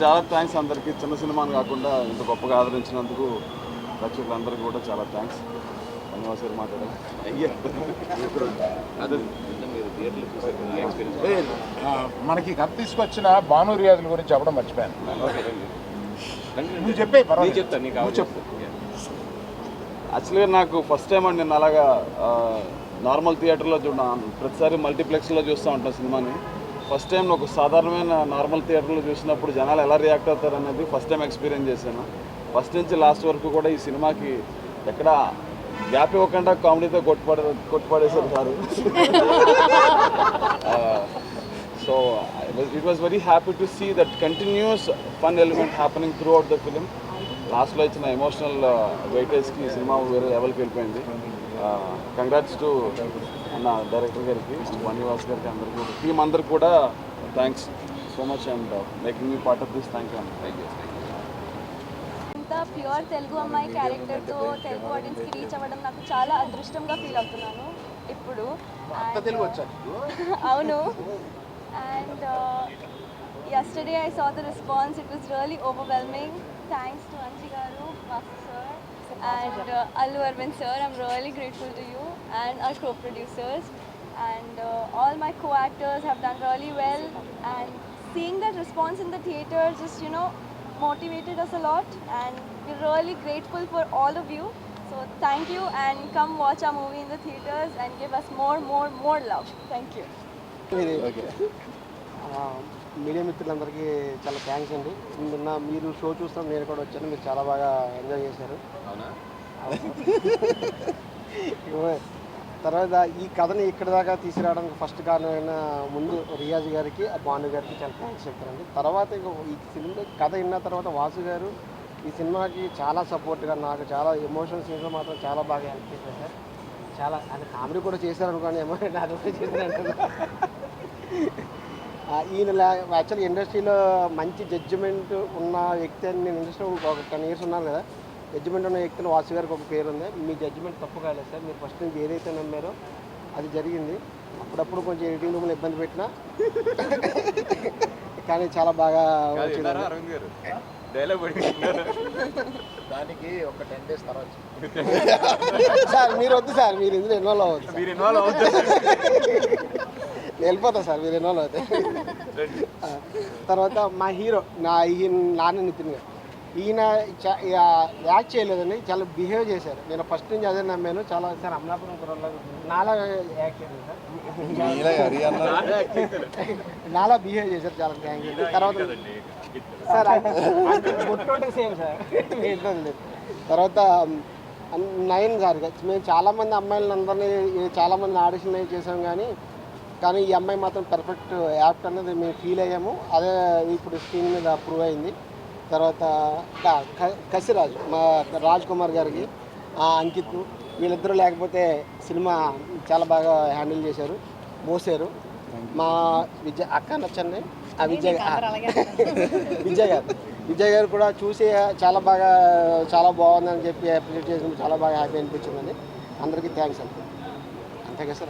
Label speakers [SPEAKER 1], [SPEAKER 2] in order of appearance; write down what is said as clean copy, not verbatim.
[SPEAKER 1] చాలా థ్యాంక్స్ అందరికీ. చిన్న సినిమాని కాకుండా ఇంత గొప్పగా ఆదరించినందుకు ప్రేక్షకులందరికీ కూడా చాలా థ్యాంక్స్. ధన్యవాదాలు మాట్లాడాలి.
[SPEAKER 2] మనకి కథ తీసుకొచ్చిన భాను రియాజుల గురించి చెప్పడం మర్చిపోయాను. నువ్వు చెప్పే
[SPEAKER 1] చెప్పు. యాక్చువల్గా నాకు ఫస్ట్ టైం అండి నేను అలాగా నార్మల్ థియేటర్లో ప్రతిసారి మల్టీప్లెక్స్లో చూస్తూ ఉంటాను సినిమాని. ఫస్ట్ టైం ఒక సాధారణమైన నార్మల్ థియేటర్లో చూసినప్పుడు జనాలు ఎలా రియాక్ట్ అవుతారు అనేది ఫస్ట్ టైం ఎక్స్పీరియన్స్ చేశాను. ఫస్ట్ నుంచి లాస్ట్ వరకు కూడా ఈ సినిమాకి ఎక్కడ గ్యాప్ ఇవ్వకుండా కామెడీతో కొట్టుపడేశారు sir. So it was very happy to see that continues fun element happening throughout the film. లాస్ట్లో ఇచ్చిన ఎమోషనల్ వెయిటేజ్కి ఈ సినిమా వేరే లెవెల్కి వెళ్ళిపోయింది. కంగ్రాట్స్ టు అన్న డైరెక్టర్ గారికి, శ్రీనివాస్ గారికి, అందరికీ కూడా టీం అందరికి కూడా thanks so much and making me part of this. Thank you.
[SPEAKER 3] ఇంత ప్యూర్ తెలుగు అమ్మాయి క్యారెక్టర్తో తెలుగు ఆడియన్స్కి రీచ్ అవ్వడం నాకు చాలా అదృష్టంగా ఫీల్ అవుతున్నాను ఇప్పుడు. అవును. And yesterday I saw the response. It was really overwhelming. Thanks to Anji garu, Master sir and Allu Arvind sir. I'm really grateful to you and our co-producers and all my co-actors have done really well, and seeing that response in the theater just motivated us a lot, and we're really grateful for all of you. So thank you, and come watch our movie in the theaters and give us more love. Thank you.
[SPEAKER 4] Media మిత్రులందరికీ చాలా thanks అండి. నిన్న మీరు show చూస్తాం, నేను కూడా వచ్చాను. మీరు చాలా బాగా ఎంజాయ్ చేశారు. తర్వాత ఈ కథని ఇక్కడ దాకా తీసుకురావడానికి ఫస్ట్ కారణమైన ముందు రియాజ్ గారికి, భాను గారికి చాలా థ్యాంక్స్ చెప్తానండి. తర్వాత ఈ సినిమా కథ విన్న తర్వాత వాసు గారు ఈ సినిమాకి చాలా సపోర్ట్గా, నాకు చాలా ఎమోషనల్ సీన్స్లో మాత్రం చాలా బాగా హెల్ప్ చేశారు సార్. చాలా అంటే కామెడీ కూడా చేశారు అనుకోండి, ఎమోషన్ అది కూడా చేశారంటే. ఈయన యాక్చువల్గా ఇండస్ట్రీలో మంచి జడ్జిమెంట్ ఉన్న వ్యక్తి అని నేను ఇండస్ట్రీలో ఒక 10 years ఉన్నాను కదా. జడ్జిమెంట్ ఉన్న వ్యక్తిలో వాసు గారికి ఒక పేరు ఉంది. మీ జడ్జిమెంట్ తప్పు కాలేదు సార్. మీరు ఫస్ట్ నుంచి ఏదైతే నమ్మారో అది జరిగింది. అప్పుడప్పుడు కొంచెం ఎడిటింగ్ రూమ్లో ఇబ్బంది పెట్టినా కానీ చాలా బాగా వచ్చింది.
[SPEAKER 2] దానికి ఒక 10 days తర్వాత
[SPEAKER 4] సార్ మీరు వద్దు సార్, మీరు ఇందులో ఇన్వాల్వ్ అవ్వద్దు. వెళ్ళిపోతా సార్, మీరు ఇన్వాల్వ్ అవుతాయి. తర్వాత మా హీరో నాన్న నితిన్ గారు, ఈయన యాక్ట్ చేయలేదండి, చాలా బిహేవ్ చేశారు. నేను ఫస్ట్ నుంచి అదే నమ్మాను. చాలా సార్ అమలాపురం కుర్రలో నాలా యాక్ట్ చేయలేదు సార్, నాలా బిహేవ్ చేశారు. చాలా థ్యాంక్ యూ. తర్వాత సార్ గుర్తుంటే సేమ్ సార్. తర్వాత నయన్ సార్, మేము చాలామంది అమ్మాయిలందరినీ చాలామంది ఆడిషన్ చేసాం, కానీ ఈ అమ్మాయి మాత్రం పర్ఫెక్ట్ యాప్ట్ అనేది మేము ఫీల్ అయ్యాము. అదే ఇప్పుడు స్క్రీన్ మీద ప్రూవ్ అయింది. తర్వాత కసిరాజు, మా రాజ్ కుమార్ గారికి, అంకిత్, వీళ్ళిద్దరూ లేకపోతే సినిమా చాలా బాగా హ్యాండిల్ చేశారు, మోసారు. మా అక్క నచ్చండి, విజయ్ గారు కూడా చూసి చాలా బాగుందని చెప్పి అప్రిషియేట్ చేసినప్పుడు చాలా బాగా హ్యాపీ అనిపించిందండి. అందరికీ థ్యాంక్స్ అండి. అంతే కదా సార్.